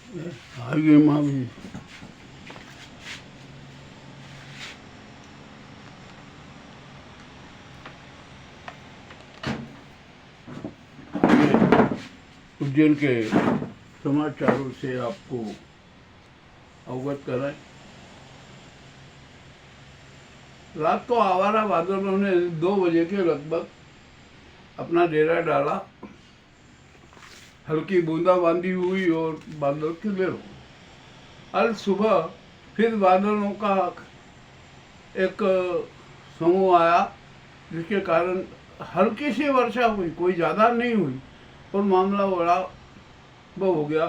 आगे माँ भी उज्जैन के समाचारों से आपको अवगत कराएं। रात को आवारा बादलों ने 2 बजे के लगभग अपना डेरा डाला। हल्की बूंदाबांदी हुई और बादल क्लियर हो। कल सुबह फिर बादलों का एक समूह आया, जिसके कारण हल्की सी वर्षा हुई, कोई ज़्यादा नहीं हुई, और मामला बड़ा वो हो गया।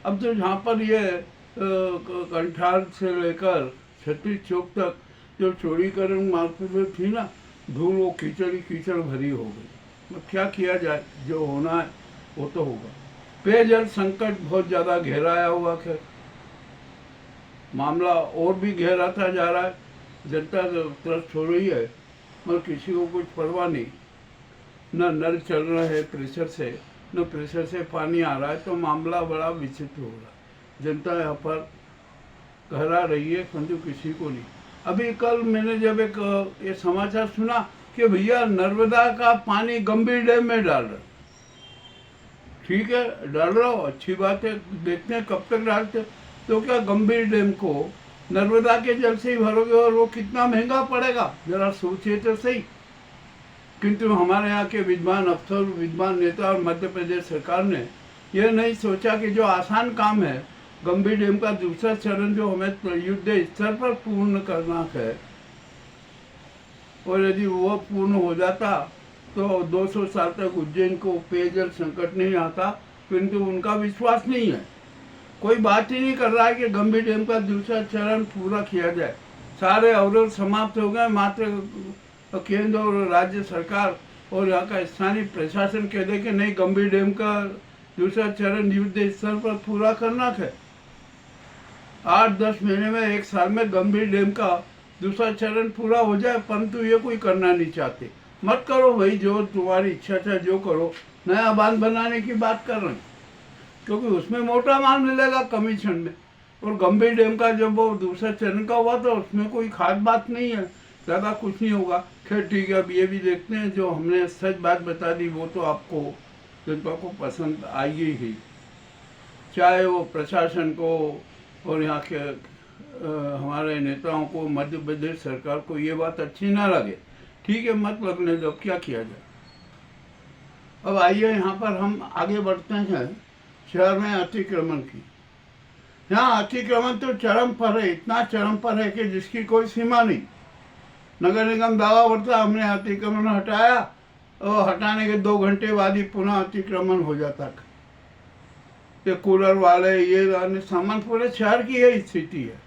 अब तो जहाँ पर ये कंठार से लेकर छत्तीस चौक तक जो चौड़ीकरण मार्ग में थी ना, धूल वो कीचड़ ही कीचड़ भरी हो गई। अब क्या किया जाए, जो होना है वो तो होगा। पेयजल संकट बहुत ज़्यादा गहराया हुआ है, मामला और भी गहराता जा रहा है। जनता त्रस्त हो रही है, मगर किसी को कुछ परवाह नहीं। न नल चल रहा है प्रेशर से, न प्रेशर से पानी आ रहा है, तो मामला बड़ा विचित्र हो रहा है। जनता यहाँ पर घबरा रही है, परंतु किसी को नहीं। अभी कल मैंने जब एक ये समाचार सुना कि भैया नर्मदा का पानी गंभीर डैम में डाल रहे। ठीक है, डाल रहा हो, अच्छी बात है, देखते हैं कब तक डालते। तो क्या गंभीर डैम को नर्मदा के जल से ही भरोगे, और वो कितना महंगा पड़ेगा, जरा सोचिए तो सही। किंतु हमारे यहाँ के विद्वान अफसर, विद्वान नेता और मध्य प्रदेश सरकार ने यह नहीं सोचा कि जो आसान काम है, गंभीर डैम का दूसरा चरण जो हमें युद्ध स्तर पर पूर्ण करना है, और यदि वो पूर्ण हो जाता तो 200 साल तक उज्जैन को पेयजल संकट नहीं आता। किंतु उनका विश्वास नहीं है, कोई बात ही नहीं कर रहा है कि गंभीर डैम का दूसरा चरण पूरा किया जाए। सारे अवरोध समाप्त हो गए, मात्र केंद्र और राज्य सरकार और यहाँ का स्थानीय प्रशासन कह दे कि नहीं, गंभीर डैम का दूसरा चरण युद्ध स्तर पर पूरा करना है। 8-10 महीने में, 1 साल में गंभीर डैम का दूसरा चरण पूरा हो जाए, परंतु ये कोई करना नहीं चाहते। मत करो भाई, जो तुम्हारी इच्छा था जो करो। नया बांध बनाने की बात कर रहे हैं, क्योंकि उसमें मोटा माल मिलेगा कमीशन में। और गंभीर डैम का जब वो दूसरा चरण का हुआ तो उसमें कोई खास बात नहीं है, ज़्यादा कुछ नहीं होगा। खैर ठीक है, अब ये भी देखते हैं, जो हमने सच बात बता दी वो तो आपको, जनता को पसंद आएगी ही, चाहे वो प्रशासन को और यहाँ के हमारे नेताओं को, मध्य प्रदेश सरकार को ये बात अच्छी ना लगे। ठीक है, मत लगने दो, क्या किया जाए। अब आइए यहाँ पर हम आगे बढ़ते हैं शहर में अतिक्रमण की। यहाँ अतिक्रमण तो चरम पर है, इतना चरम पर है कि जिसकी कोई सीमा नहीं। नगर निगम दावा करता हमने अतिक्रमण हटाया, और हटाने के 2 घंटे बाद ही पुनः अतिक्रमण हो जाता। ये कूलर वाले, ये अन्य सामान, पूरे शहर की यही स्थिति है।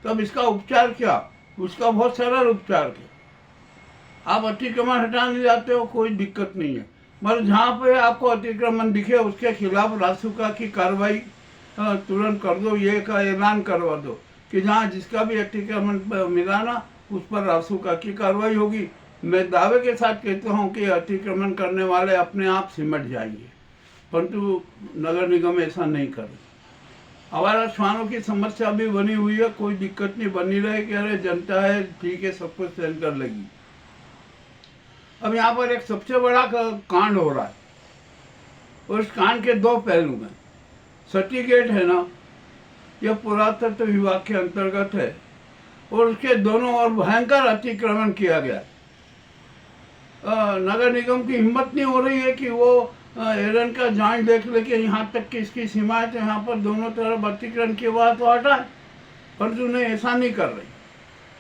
तब इसका उपचार क्या? उसका बहुत सरल उपचार है। आप अतिक्रमण हटाने जाते हो, कोई दिक्कत नहीं है, मगर जहाँ पे आपको अतिक्रमण दिखे उसके खिलाफ रासुका की कार्रवाई तुरंत कर दो। ये का ऐलान करवा दो कि जहाँ जिसका भी अतिक्रमण मिला ना, उस पर रासुका की कार्रवाई होगी। मैं दावे के साथ कहता हूँ कि अतिक्रमण करने वाले अपने आप सिमट जाएंगे, परंतु नगर निगम ऐसा नहीं कर रही। आवारा श्वानों की समस्या भी बनी हुई है, कोई दिक्कत नहीं, बनी रहे कि अरे जनता है, ठीक है, सब कुछ सहन कर लेगी। अब यहाँ पर एक सबसे बड़ा कांड हो रहा है, और इस कांड के 2 पहलू हैं। सती गेट है ना, यह पुरातत्व विभाग के अंतर्गत है, और उसके दोनों ओर भयंकर अतिक्रमण किया गया। नगर निगम की हिम्मत नहीं हो रही है कि वो एरन का जांच देख ले कि यहाँ तक की इसकी सीमा है, तो यहाँ पर दोनों तरफ अतिक्रमण के बाद तो हटाए, परंतु नहीं, ऐसा नहीं कर रही,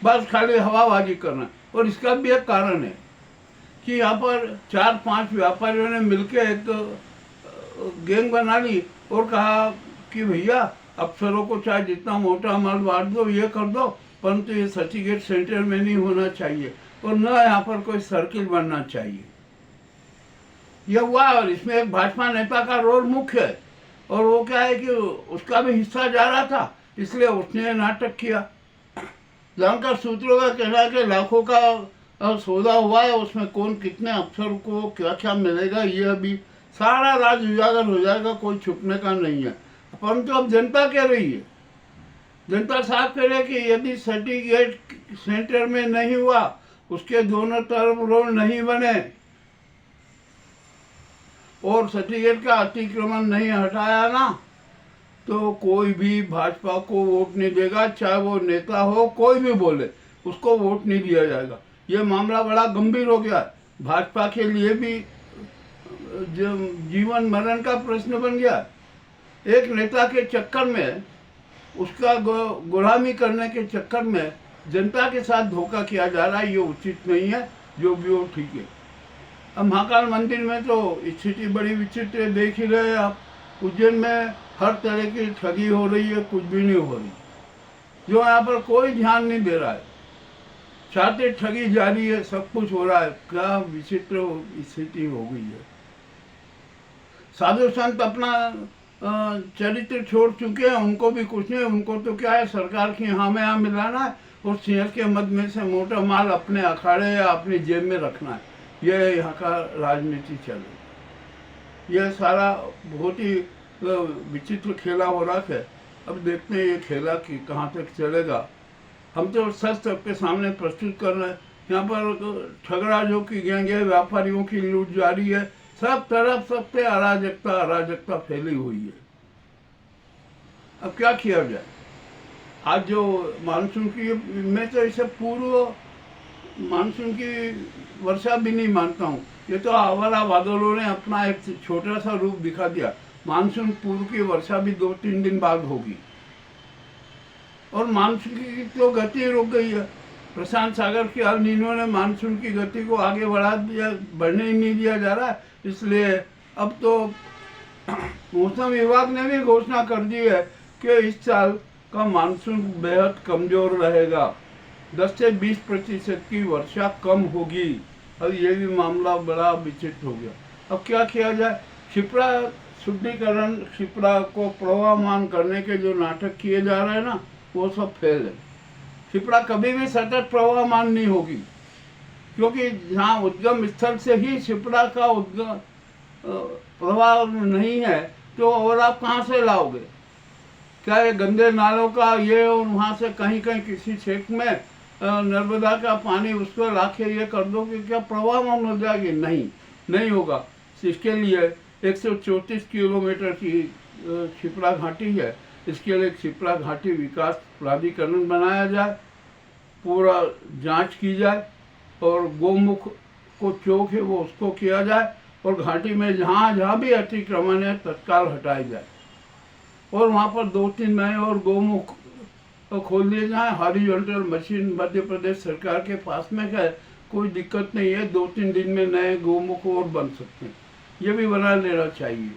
बस खाली हवाबाजी करना। और इसका भी एक कारण है कि यहाँ पर 4-5 व्यापारियों ने मिलकर एक गैंग बना ली और कहा कि भैया अफसरों को चाहे जितना मोटा माल बांट दो, ये कर दो, परंतु ये सती गेट सेंटर में नहीं होना चाहिए, और न यहाँ पर कोई सर्किल बनना चाहिए। यह हुआ, और इसमें एक भाजपा नेता का रोल मुख्य है, और वो क्या है कि उसका भी हिस्सा जा रहा था, इसलिए उसने नाटक किया। जानकार सूत्रों का कहना है कि लाखों का सौदा हुआ है, उसमें कौन कितने अफसर को क्या क्या मिलेगा, ये अभी सारा राज उजागर हो जाएगा, कोई छुपने का नहीं है। परंतु अब जनता कह रही है, जनता साफ कह रही है कि यदि सर्टिफिकेट सेंटर में नहीं हुआ, उसके दोनों तरफ रोड नहीं बने और सर्टिफिकेट का अतिक्रमण नहीं हटाया ना, तो कोई भी भाजपा को वोट नहीं देगा, चाहे वो नेता हो, कोई भी बोले, उसको वोट नहीं दिया जाएगा। ये मामला बड़ा गंभीर हो गया है। भाजपा के लिए भी जीवन मरण का प्रश्न बन गया। एक नेता के चक्कर में, उसका गुलामी करने के चक्कर में जनता के साथ धोखा किया जा रहा है। ये उचित नहीं है। जो भी हो ठीक है। अब महाकाल मंदिर में तो स्थिति बड़ी विचित्र है, देख ही रहे आप। उज्जैन में हर तरह की ठगी हो रही है, कुछ भी नहीं हो रही, जो यहाँ पर कोई ध्यान नहीं दे रहा है। चाहते ठगी जारी है, सब कुछ हो रहा है। क्या विचित्र स्थिति हो गई है। साधु संत अपना चरित्र छोड़ चुके हैं, उनको भी कुछ नहीं। उनको तो क्या है, सरकार की हाँ में हाँ मिलाना है और सिंह के मद में से मोटा माल अपने अखाड़े या अपनी जेब में रखना है। ये यहाँ का राजनीति चल रही। यह सारा बहुत ही विचित्र खेला हो रहा है। अब देखते हैं ये खेला कि कहाँ तक चलेगा। हम तो सच सबके सामने प्रस्तुत कर रहे हैं। यहाँ पर ठगराजों की गैंग है, व्यापारियों की लूट जारी है, सब तरफ सबसे अराजकता फैली हुई है। अब क्या किया जाए। आज जो मानसून की, मैं तो इसे पूर्व मानसून की वर्षा भी नहीं मानता हूँ। ये तो आवारा बादलों ने अपना एक छोटा सा रूप दिखा दिया। मानसून पूर्व की वर्षा भी 2-3 दिन बाद होगी और मानसून की तो गति रुक गई है। प्रशांत सागर की अल नीनो ने मानसून की गति को आगे बढ़ा दिया, बढ़ने ही नहीं दिया जा रहा है। इसलिए अब तो मौसम विभाग ने भी घोषणा कर दी है कि इस साल का मानसून बेहद कमजोर रहेगा। 10 से 20% की वर्षा कम होगी। अब ये भी मामला बड़ा विचित्र हो गया। अब क्या किया जाए। क्षिप्रा शुद्धिकरण, क्षिप्रा को प्रवाहमान करने के जो नाटक किए जा रहे हैं ना, वो सब फेल है। क्षिप्रा कभी भी सतत प्रवाहमान नहीं होगी, क्योंकि जहाँ उद्गम स्थल से ही क्षिप्रा का उद्गम प्रवाह नहीं है, तो और आप कहाँ से लाओगे। क्या ये गंदे नालों का ये और वहाँ से कहीं कहीं किसी क्षेत्र में नर्मदा का पानी उसको लाके ये कर दो कि क्या प्रवाहमान हो जाएगी। नहीं होगा। इसके लिए 134 किलोमीटर की क्षिप्रा घाटी है। इसके लिए क्षिप्रा घाटी विकास प्राधिकरण बनाया जाए, पूरा जांच की जाए और गोमुख को चौक है वो उसको किया जाए और घाटी में जहाँ भी अतिक्रमण है तत्काल हटाई जाए और वहाँ पर 2-3 नए और गोमुख खोल दिए जाए। हॉरिजॉन्टल मशीन मध्य प्रदेश सरकार के पास में है, कोई दिक्कत नहीं है। 2-3 दिन में नए गोमुख और बन सकते हैं। ये भी बना लेना चाहिए।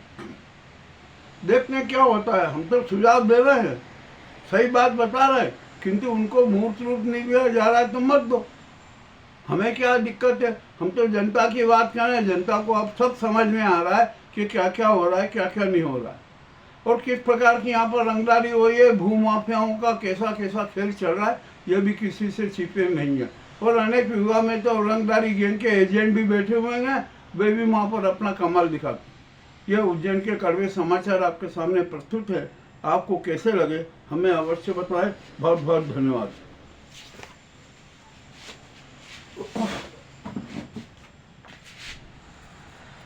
देखने क्या होता है। हम तो सुझाव दे रहे हैं, सही बात बता रहे हैं, किंतु उनको मूर्त रूप नहीं दिया जा रहा है तो मत दो। हमें क्या दिक्कत है। हम तो जनता की बात कर रहे हैं। जनता को अब सब समझ में आ रहा है कि क्या क्या हो रहा है, क्या क्या नहीं हो रहा है और किस प्रकार की यहाँ पर रंगदारी हो रही है। भूमाफियाओं का कैसा कैसा खेल चल रहा है, ये भी किसी से छिपे नहीं है। और अनेक विभाग में तो रंगदारी गैंग के एजेंट भी बैठे हुए हैं, वे भी वहाँ पर अपना कमाल दिखाते। यह उज्जैन के कड़वे समाचार आपके सामने प्रस्तुत है। आपको कैसे लगे हमें अवश्य बताएं। बहुत बहुत धन्यवाद।